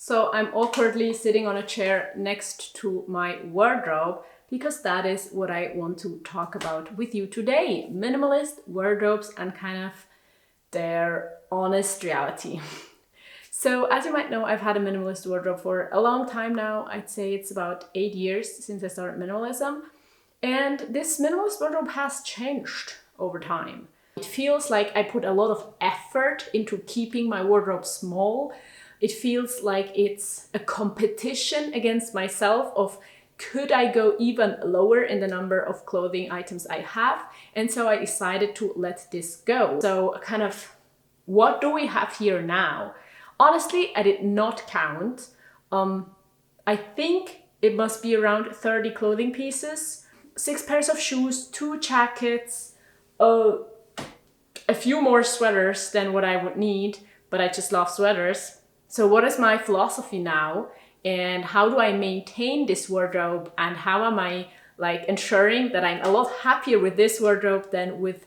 So I'm awkwardly sitting on a chair next to my wardrobe because that is what I want to talk about with you today. Minimalist wardrobes and kind of their honest reality. So as you might know, I've had a minimalist wardrobe for a long time now. I'd say it's about 8 years since I started minimalism. And this minimalist wardrobe has changed over time. It feels like I put a lot of effort into keeping my wardrobe small. It feels like it's a competition against myself of could I go even lower in the number of clothing items I have? And so I decided to let this go. So kind of, what do we have here now? Honestly, I did not count. I think it must be around 30 clothing pieces, 6 pairs of shoes, 2 jackets, a few more sweaters than what I would need, but I just love sweaters. So what is my philosophy now? And how do I maintain this wardrobe? And how am I ensuring that I'm a lot happier with this wardrobe than with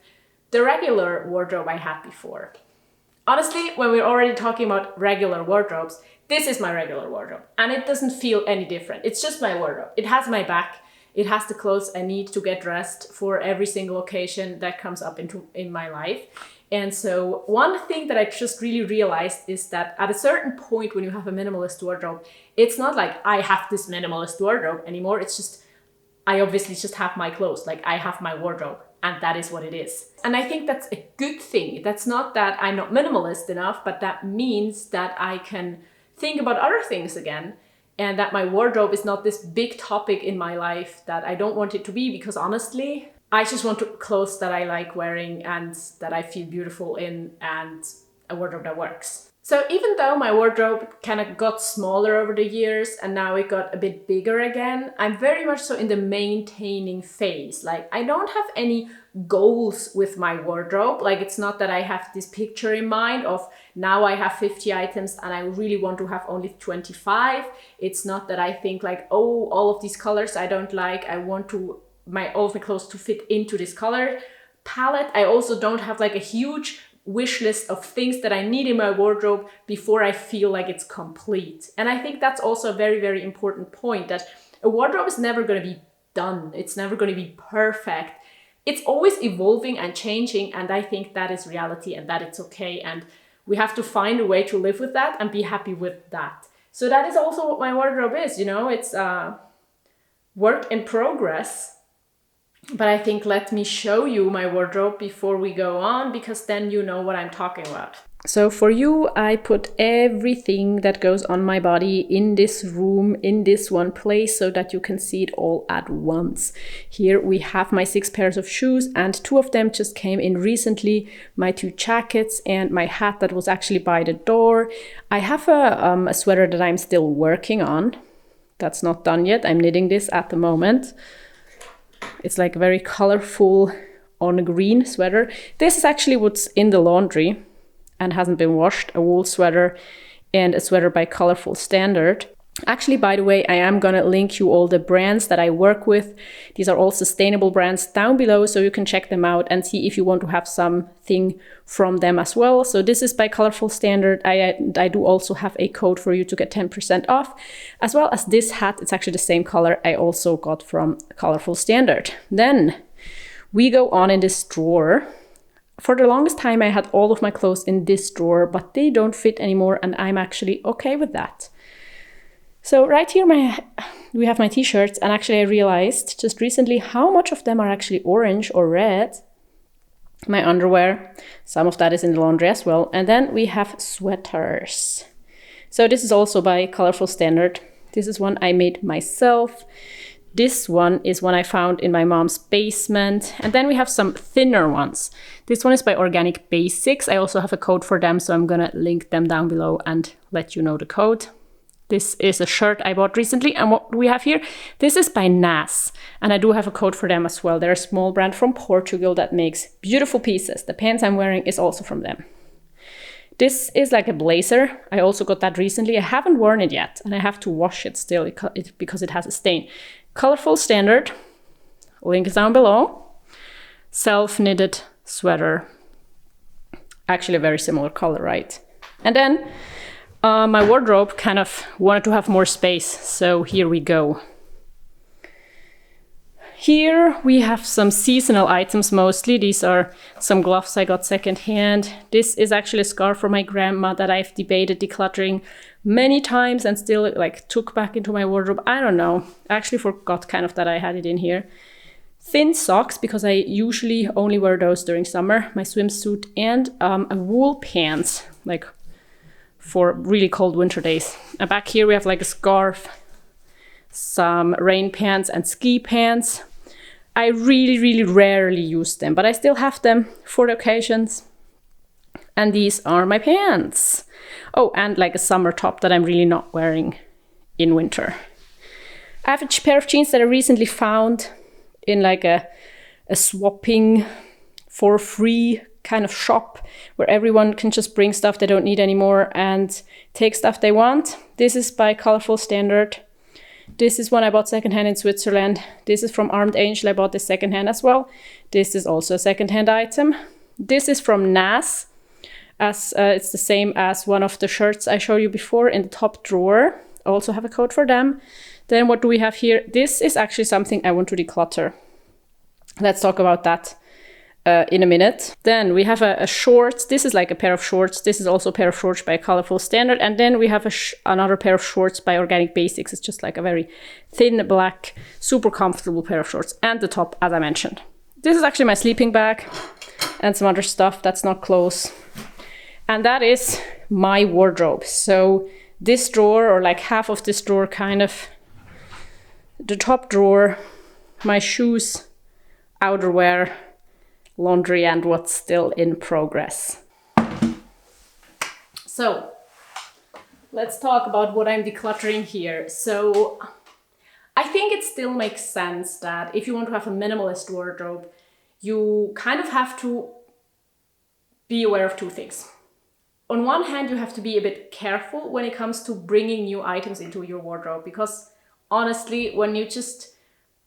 the regular wardrobe I had before? Honestly, when we're already talking about regular wardrobes, this is my regular wardrobe. And it doesn't feel any different. It's just my wardrobe. It has my back. It has the clothes I need to get dressed for every single occasion that comes up in my life. And so one thing that I just really realized is that at a certain point when you have a minimalist wardrobe, it's not like I have this minimalist wardrobe anymore. It's just, I obviously just have my clothes. Like I have my wardrobe and that is what it is. And I think that's a good thing. That's not that I'm not minimalist enough, but that means that I can think about other things again. And that my wardrobe is not this big topic in my life that I don't want it to be, because honestly, I just want clothes that I like wearing and that I feel beautiful in, and a wardrobe that works. So even though my wardrobe kind of got smaller over the years and now it got a bit bigger again, I'm very much so in the maintaining phase. Like I don't have any goals with my wardrobe. Like it's not that I have this picture in mind of now I have 50 items and I really want to have only 25. It's not that I think like, oh, all of these colors I don't like. I want all of my clothes to fit into this color palette. I also don't have like a huge wish list of things that I need in my wardrobe before I feel like it's complete. And I think that's also a very, very important point, that a wardrobe is never going to be done. It's never going to be perfect. It's always evolving and changing. And I think that is reality and that it's okay. And we have to find a way to live with that and be happy with that. So that is also what my wardrobe is. You know, it's work in progress. But I think let me show you my wardrobe before we go on, because then you know what I'm talking about. So for you, I put everything that goes on my body in this room, in this one place, so that you can see it all at once. Here we have my 6 pairs of shoes, and 2 of them just came in recently, my 2 jackets and my hat that was actually by the door. I have a sweater that I'm still working on. That's not done yet. I'm knitting this at the moment. It's like a very colorful on green sweater. This is actually what's in the laundry and hasn't been washed, a wool sweater and a sweater by Colorful Standard. Actually, by the way, I am gonna link you all the brands that I work with. These are all sustainable brands down below, so you can check them out and see if you want to have something from them as well. So this is by Colorful Standard. I do also have a code for you to get 10% off, as well as this hat. It's actually the same color I also got from Colorful Standard. Then we go on in this drawer. For the longest time, I had all of my clothes in this drawer, but they don't fit anymore, and I'm actually okay with that. So right here we have my t-shirts, and actually I realized just recently how much of them are actually orange or red. My underwear, some of that is in the laundry as well. And then we have sweaters. So this is also by Colorful Standard. This is one I made myself. This one is one I found in my mom's basement. And then we have some thinner ones. This one is by Organic Basics. I also have a code for them, so I'm gonna link them down below and let you know the code. This is a shirt I bought recently, and what do we have here? This is by Nas, and I do have a code for them as well. They're a small brand from Portugal that makes beautiful pieces. The pants I'm wearing is also from them. This is like a blazer. I also got that recently. I haven't worn it yet, and I have to wash it still because it has a stain. Colorful Standard, link is down below. Self-knitted sweater. Actually a very similar color, right? And then My wardrobe kind of wanted to have more space, so here we go. Here we have some seasonal items mostly. These are some gloves I got secondhand. This is actually a scarf from my grandma that I've debated decluttering many times and still like took back into my wardrobe. I don't know. I actually forgot kind of that I had it in here. Thin socks, because I usually only wear those during summer, my swimsuit, and a wool pants, like for really cold winter days. And back here we have like a scarf, some rain pants and ski pants. I really rarely use them, but I still have them for the occasions. And these are my pants. Oh, and like a summer top that I'm really not wearing in winter. I have a pair of jeans that I recently found in like a swapping for free kind of shop where everyone can just bring stuff they don't need anymore and take stuff they want. This is by Colorful Standard. This is one I bought secondhand in Switzerland. This is from Armed Angel. I bought this secondhand as well. This is also a secondhand item. This is from NAS. As it's the same as one of the shirts I showed you before in the top drawer. Also have a code for them. Then what do we have here? This is actually something I want to declutter. Let's talk about that in a minute. Then we have a shorts. This is like a pair of shorts. This is also a pair of shorts by Colorful Standard. And then we have another pair of shorts by Organic Basics. It's just like a very thin, black, super comfortable pair of shorts. And the top, as I mentioned. This is actually my sleeping bag and some other stuff that's not clothes. And that is my wardrobe. So this drawer, or like half of this drawer, kind of the top drawer, my shoes, outerwear, laundry, and what's still in progress. So let's talk about what I'm decluttering here. So I think it still makes sense that if you want to have a minimalist wardrobe, you kind of have to be aware of two things. On one hand, you have to be a bit careful when it comes to bringing new items into your wardrobe, because honestly, when you just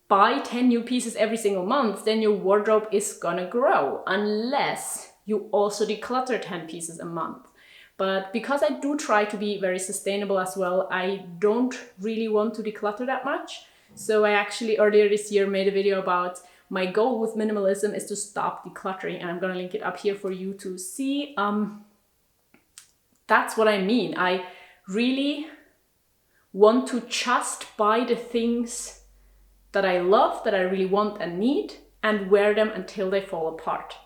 buy 10 new pieces every single month, then your wardrobe is gonna grow unless you also declutter 10 pieces a month. But because I do try to be very sustainable as well, I don't really want to declutter that much. So I actually earlier this year made a video about my goal with minimalism is to stop decluttering, and I'm gonna link it up here for you to see. That's what I mean. I really want to just buy the things that I love, that I really want and need, and wear them until they fall apart.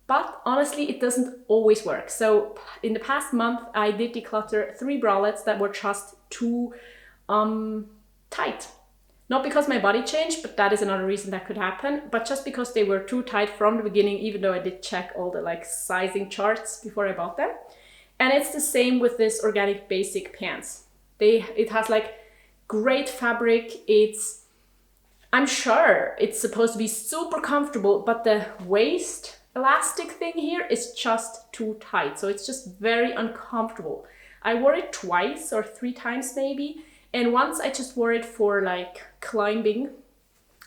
But honestly, it doesn't always work. So in the past month, I did declutter 3 bralettes that were just too tight. Not because my body changed, but that is another reason that could happen, but just because they were too tight from the beginning, even though I did check all the like sizing charts before I bought them. And it's the same with this Organic Basic pants. It has like great fabric. I'm sure it's supposed to be super comfortable, but the waist elastic thing here is just too tight. So it's just very uncomfortable. I wore it twice or 3 times maybe. And once I just wore it for like climbing,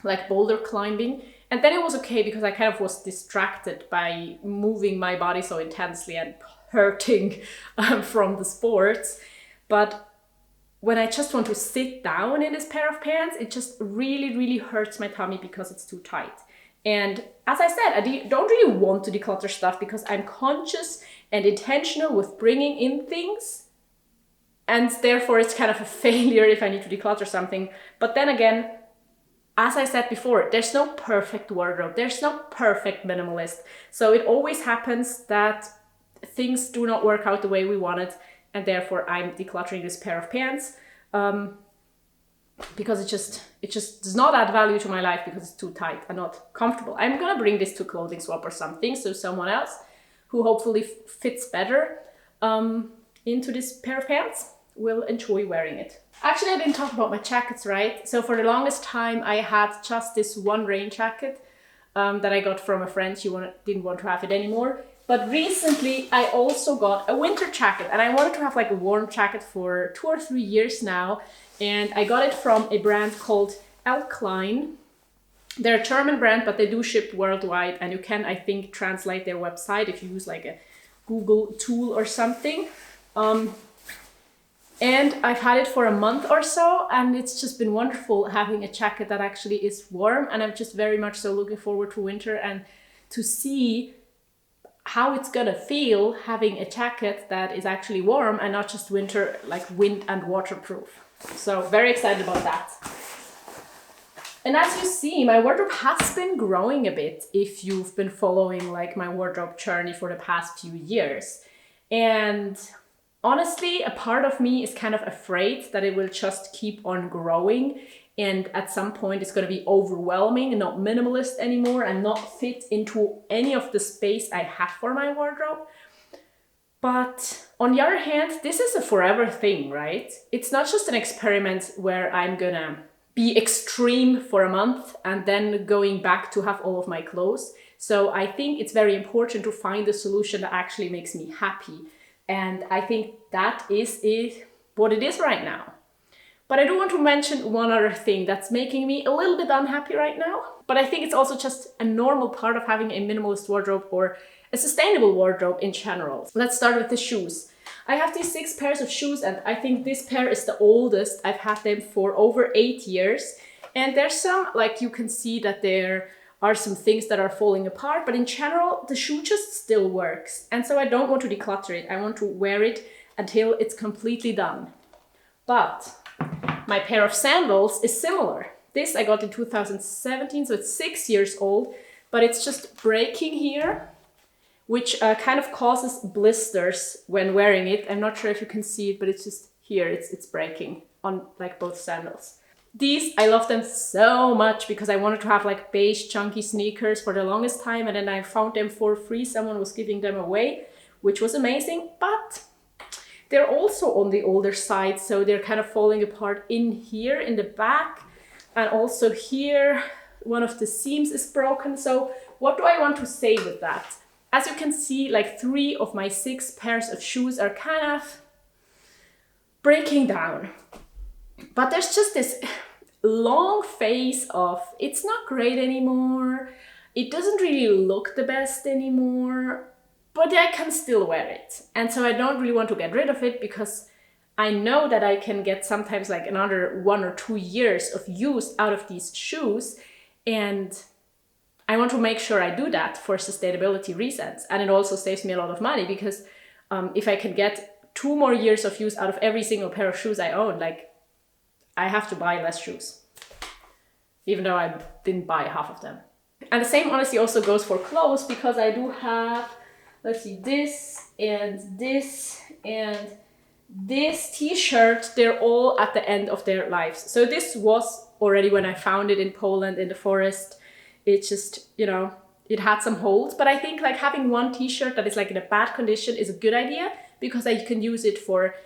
like boulder climbing. And then it was okay because I kind of was distracted by moving my body so intensely and hurting from the sports. But when I just want to sit down in this pair of pants, it just really hurts my tummy because it's too tight. And as I said, I don't really want to declutter stuff because I'm conscious and intentional with bringing in things. And therefore it's kind of a failure if I need to declutter something. But then again, as I said before, there's no perfect wardrobe. There's no perfect minimalist. So it always happens that things do not work out the way we wanted. And therefore I'm decluttering this pair of pants because it just does not add value to my life because it's too tight and not comfortable. I'm gonna bring this to clothing swap or something, so someone else who hopefully fits better into this pair of pants will enjoy wearing it. Actually, I didn't talk about my jackets, right? So for the longest time I had just this one rain jacket that I got from a friend. She didn't want to have it anymore. But recently I also got a winter jacket, and I wanted to have like a warm jacket for 2 or 3 years now. And I got it from a brand called Alkline. They're a German brand, but they do ship worldwide, and you can, I think, translate their website if you use like a Google tool or something. And I've had it for a month or so, and it's just been wonderful having a jacket that actually is warm. And I'm just very much so looking forward to winter and to see how it's gonna feel having a jacket that is actually warm and not just winter, like wind and waterproof. So very excited about that. And as you see, my wardrobe has been growing a bit if you've been following like my wardrobe journey for the past few years. And honestly, a part of me is kind of afraid that it will just keep on growing, and at some point it's going to be overwhelming and not minimalist anymore and not fit into any of the space I have for my wardrobe. But on the other hand, this is a forever thing, right? It's not just an experiment where I'm gonna be extreme for a month and then going back to have all of my clothes. So I think it's very important to find a solution that actually makes me happy. And I think that is what it is right now. But I do want to mention one other thing that's making me a little bit unhappy right now. But I think it's also just a normal part of having a minimalist wardrobe or a sustainable wardrobe in general. Let's start with the shoes. I have these 6 pairs of shoes, and I think this pair is the oldest. I've had them for over 8 years. And there's some, like you can see that there are some things that are falling apart, but in general, the shoe just still works. And so I don't want to declutter it. I want to wear it until it's completely done. But my pair of sandals is similar. This I got in 2017, so it's 6 years old, but it's just breaking here, which kind of causes blisters when wearing it. I'm not sure if you can see it, but it's just here, it's breaking on like both sandals. These, I love them so much because I wanted to have like beige chunky sneakers for the longest time, and then I found them for free. Someone was giving them away, which was amazing, but they're also on the older side, so they're kind of falling apart in here in the back, and also here one of the seams is broken. So what do I want to say with that? As you can see, like 3 of my 6 pairs of shoes are kind of breaking down. But there's just this long phase of it's not great anymore, it doesn't really look the best anymore, but I can still wear it. And so I don't really want to get rid of it because I know that I can get sometimes like another 1 or 2 years of use out of these shoes, and I want to make sure I do that for sustainability reasons. And it also saves me a lot of money because if I can get 2 more years of use out of every single pair of shoes I own, like I have to buy less shoes, even though I didn't buy half of them. And the same honestly also goes for clothes, because I do have, let's see, this and this and this t-shirt. They're all at the end of their lives. So this was already when I found it in Poland in the forest. It just, you know, it had some holes, but I think like having one t-shirt that is like in a bad condition is a good idea, because I can use it for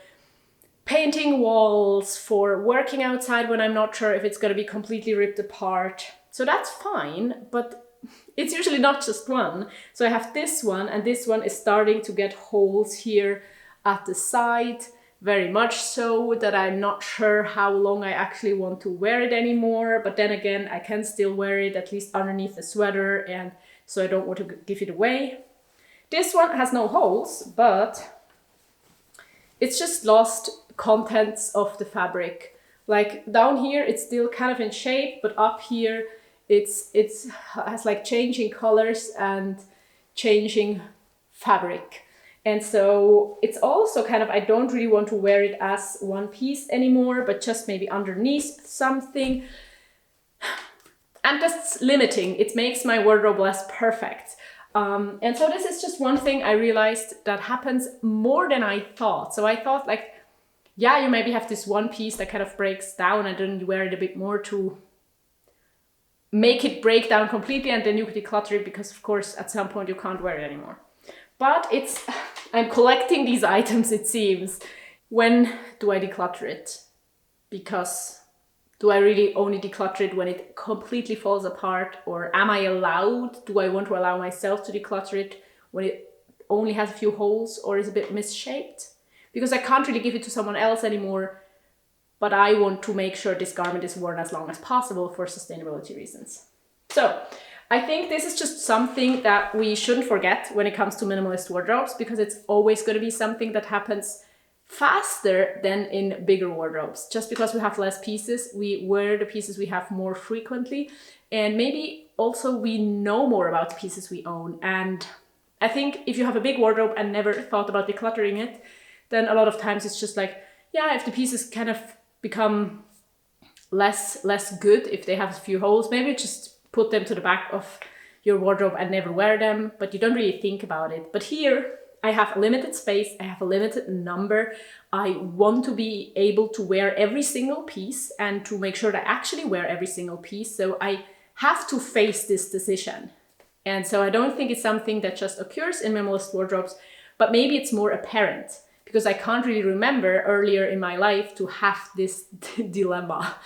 painting walls, for working outside when I'm not sure if it's going to be completely ripped apart. So that's fine, but it's usually not just one. So I have this one, and this one is starting to get holes here at the side, very much so that I'm not sure how long I actually want to wear it anymore. But then again, I can still wear it at least underneath the sweater, and so I don't want to give it away. This one has no holes, but it's just lost contents of the fabric. Like down here it's still kind of in shape, but up here it's has like changing colors and changing fabric. And so it's also kind of, I don't really want to wear it as one piece anymore, but just maybe underneath something. And that's limiting. It makes my wardrobe less perfect. And so this is just one thing I realized that happens more than I thought. So I thought like, yeah, you maybe have this one piece that kind of breaks down, and then you wear it a bit more to make it break down completely, and then you could declutter it, because of course at some point you can't wear it anymore. But I'm collecting these items, it seems. When do I declutter it? Because do I really only declutter it when it completely falls apart? Or am I allowed? Do I want to allow myself to declutter it when it only has a few holes or is a bit misshaped? Because I can't really give it to someone else anymore, but I want to make sure this garment is worn as long as possible for sustainability reasons. So I think this is just something that we shouldn't forget when it comes to minimalist wardrobes, because it's always going to be something that happens faster than in bigger wardrobes. Just because we have less pieces, we wear the pieces we have more frequently, and maybe also we know more about the pieces we own. And I think if you have a big wardrobe and never thought about decluttering it, then a lot of times it's just like, yeah, if the pieces kind of become less good, if they have a few holes, maybe just put them to the back of your wardrobe and never wear them, but you don't really think about it. But here I have a limited space, I have a limited number. I want to be able to wear every single piece and to make sure that I actually wear every single piece. So I have to face this decision. And so I don't think it's something that just occurs in minimalist wardrobes, but maybe it's more apparent because I can't really remember earlier in my life to have this dilemma.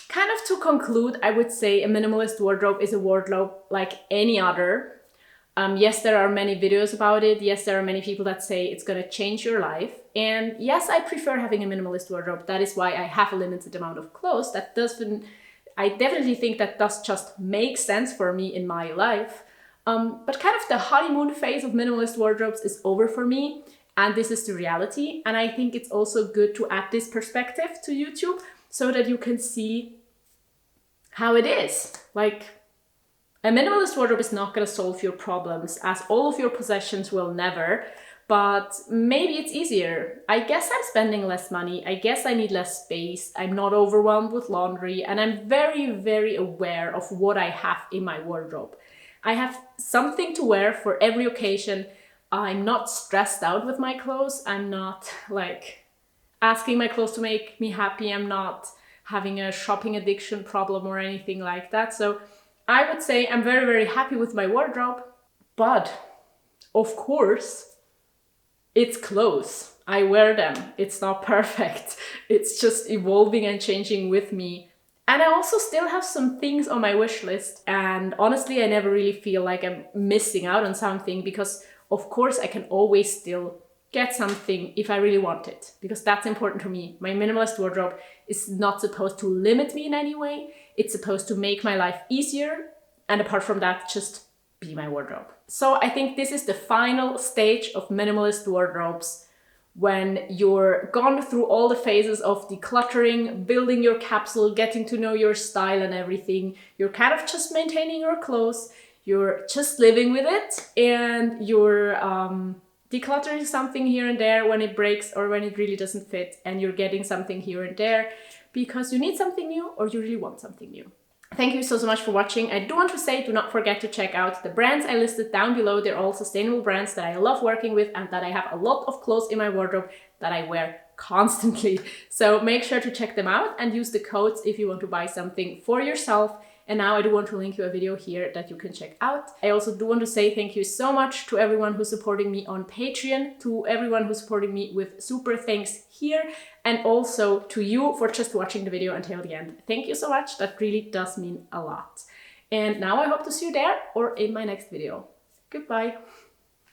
Kind of to conclude, I would say a minimalist wardrobe is a wardrobe like any other. Yes, there are many videos about it. Yes, there are many people that say it's going to change your life. And yes, I prefer having a minimalist wardrobe. That is why I have a limited amount of clothes. I definitely think that does just make sense for me in my life. But kind of the honeymoon phase of minimalist wardrobes is over for me. And this is the reality. And I think it's also good to add this perspective to YouTube so that you can see how it is. Like, a minimalist wardrobe is not going to solve your problems, as all of your possessions will never, but maybe it's easier. I guess I'm spending less money. I guess I need less space. I'm not overwhelmed with laundry, and I'm very, very aware of what I have in my wardrobe. I have something to wear for every occasion. I'm not stressed out with my clothes. I'm not like asking my clothes to make me happy. I'm not having a shopping addiction problem or anything like that. So I would say I'm very, very happy with my wardrobe, but of course, it's clothes. I wear them. It's not perfect. It's just evolving and changing with me. And I also still have some things on my wish list. And honestly, I never really feel like I'm missing out on something because of course I can always still get something if I really want it, because that's important to me. My minimalist wardrobe is not supposed to limit me in any way. It's supposed to make my life easier. And apart from that, just be my wardrobe. So I think this is the final stage of minimalist wardrobes. When you're gone through all the phases of decluttering, building your capsule, getting to know your style and everything, you're kind of just maintaining your clothes, you're just living with it, and you're decluttering something here and there when it breaks or when it really doesn't fit, and you're getting something here and there because you need something new or you really want something new. Thank you so much for watching. I do want to say, do not forget to check out the brands I listed down below. They're all sustainable brands that I love working with and that I have a lot of clothes in my wardrobe that I wear constantly. So make sure to check them out and use the codes if you want to buy something for yourself. And now I do want to link you a video here that you can check out. I also do want to say thank you so much to everyone who's supporting me on Patreon, to everyone who's supporting me with super thanks here, and also to you for just watching the video until the end. Thank you so much. That really does mean a lot. And now I hope to see you there or in my next video. Goodbye.